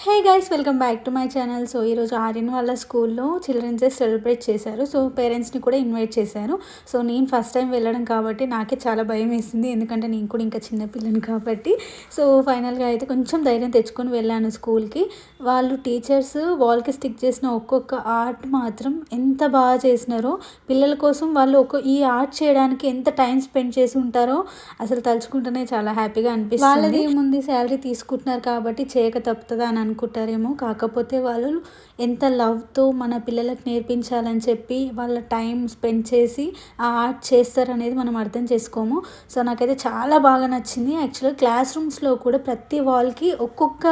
Hey guys, welcome back to my channel. So ఈరోజు ఆర్యన్ వాళ్ళ స్కూల్లో చిల్డ్రన్స్ డే సెలబ్రేట్ చేశారు. సో పేరెంట్స్ని కూడా ఇన్వైట్ చేశారు. సో నేను ఫస్ట్ టైం వెళ్ళడం కాబట్టి నాకే చాలా భయం వేసింది, ఎందుకంటే నేను కూడా ఇంకా చిన్నపిల్లని కాబట్టి. సో ఫైనల్గా అయితే కొంచెం ధైర్యం తెచ్చుకొని వెళ్ళాను స్కూల్కి. వాళ్ళు టీచర్స్ వాల్కి స్టిక్ చేసిన ఒక్కొక్క ఆర్ట్ మాత్రం ఎంత బాగా చేసినారో, పిల్లల కోసం వాళ్ళు ఈ ఆర్ట్ చేయడానికి ఎంత టైం స్పెండ్ చేసి ఉంటారో అసలు తలుచుకుంటేనే చాలా హ్యాపీగా అనిపిస్తుంది. వాళ్ళది ఏముంది, శాలరీ తీసుకుంటున్నారు కాబట్టి చేయక తప్పుతుందా అని అనుకుంటారేమో, కాకపోతే వాళ్ళు ఎంత లవ్తో మన పిల్లలకు నేర్పించాలని చెప్పి వాళ్ళ టైం స్పెండ్ చేసి ఆ ఆర్ట్ చేస్తారనేది మనం అర్థం చేసుకోము. సో నాకైతే చాలా బాగా నచ్చింది. యాక్చువల్గా క్లాస్ రూమ్స్లో కూడా ప్రతి వాల్కి ఒక్కొక్క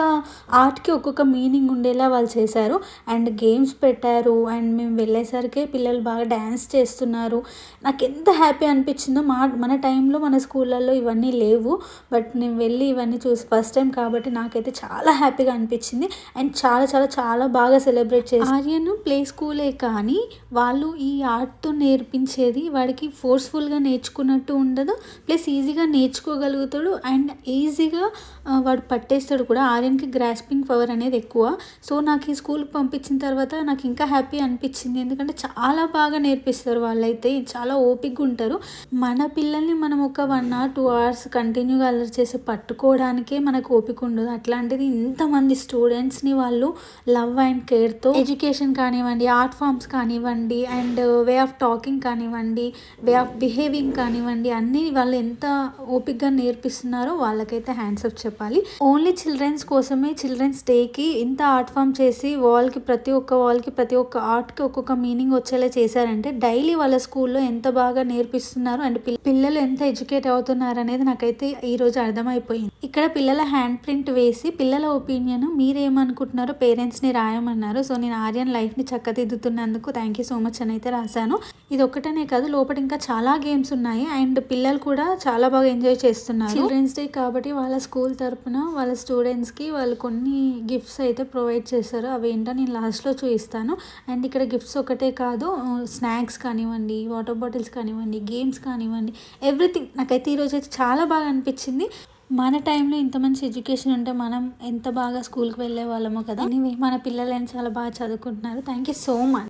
ఆర్ట్కి ఒక్కొక్క మీనింగ్ ఉండేలా వాళ్ళు చేశారు. అండ్ గేమ్స్ పెట్టారు. అండ్ మేము వెళ్ళేసరికి పిల్లలు బాగా డ్యాన్స్ చేస్తున్నారు. నాకు ఎంత హ్యాపీ అనిపించిందో. మన టైంలో మన స్కూళ్ళల్లో ఇవన్నీ లేవు, బట్ నేను వెళ్ళి ఇవన్నీ చూసి ఫస్ట్ టైం కాబట్టి నాకైతే చాలా హ్యాపీగా అనిపించింది. అండ్ చాలా చాలా చాలా బాగా సెలబ్రేట్ చేసి ఆర్యన్ ప్లే స్కూలే కానీ వాళ్ళు ఈ ఆర్ట్తో నేర్పించేది వాడికి ఫోర్స్ఫుల్గా నేర్చుకున్నట్టు ఉండదు, ప్లస్ ఈజీగా నేర్చుకోగలుగుతాడు. అండ్ ఈజీగా వాడు పట్టేస్తాడు కూడా. ఆర్యన్కి గ్రాస్పింగ్ పవర్ అనేది ఎక్కువ. సో నాకు ఈ స్కూల్కి పంపించిన తర్వాత నాకు ఇంకా హ్యాపీ అనిపించింది, ఎందుకంటే చాలా బాగా నేర్పిస్తారు. వాళ్ళైతే చాలా ఓపికగా ఉంటారు. మన పిల్లల్ని మనం ఒక 1 or 2 hours కంటిన్యూగా అల్లరి చేసి పట్టుకోవడానికే మనకు ఓపిక ఉండదు. అట్లాంటిది ఇంతమంది స్టూడెంట్స్ని వాళ్ళు లవ్ అండ్ కేర్తో ఎడ్యుకేషన్ కానివ్వండి, ఆర్ట్ ఫామ్స్ కానివ్వండి, అండ్ వే ఆఫ్ టాకింగ్ కానివ్వండి, వే ఆఫ్ బిహేవింగ్ కానివ్వండి, అన్నీ వాళ్ళు ఎంత ఓపికగా నేర్పిస్తున్నారో వాళ్ళకైతే హ్యాండ్స్ అప్ చెప్పాలి. ఓన్లీ చిల్డ్రన్స్ కోసమే చిల్డ్రన్స్ డేకి ఇంత ఆర్ట్ ఫామ్ చేసి ప్రతి ఒక్క ఆర్ట్కి ఒక్కొక్క మీనింగ్ వచ్చేలా చేశారంటే డైలీ వాళ్ళ స్కూల్లో ఎంత బాగా నేర్పిస్తున్నారు అండ్ పిల్లలు ఎంత ఎడ్యుకేట్ అవుతున్నారు అనేది నాకైతే ఈరోజు అర్థమైపోయింది. ఇక్కడ పిల్లల హ్యాండ్ ప్రింట్ వేసి పిల్లల ఒపీనియన్ మీరేమనుకుంటున్నారో పేరెంట్స్ని రాయమన్నారు. సో నేను ఆర్యన్ లైఫ్ని చక్కదిద్దుతున్నందుకు థ్యాంక్ యూ సో మచ్ అని అయితే రాశాను. ఇది ఒక్కటనే కాదు, లోపల ఇంకా చాలా గేమ్స్ ఉన్నాయి. అండ్ పిల్లలు కూడా చాలా బాగా ఎంజాయ్ చేస్తున్నారు. చిల్డ్రన్స్ డే కాబట్టి వాళ్ళ స్కూల్ తరపున వాళ్ళ స్టూడెంట్స్కి వాళ్ళు కొన్ని గిఫ్ట్స్ అయితే ప్రొవైడ్ చేశారు. అవి ఏంటో నేను లాస్ట్లో చూపిస్తాను. అండ్ ఇక్కడ గిఫ్ట్స్ ఒకటే కాదు, స్నాక్స్ కానివ్వండి, వాటర్ బాటిల్స్ కానివ్వండి, గేమ్స్ కానివ్వండి, ఎవ్రీథింగ్. నాకైతే ఈరోజు అయితే చాలా బాగా అనిపించింది. మన టైంలో ఇంత మంచి ఎడ్యుకేషన్ ఉంటే మనం ఎంత బాగా స్కూల్కి వెళ్ళే వాళ్ళమో కదా. మన పిల్లలని చాలా బాగా చదువుకుంటున్నారు. Thank you so much.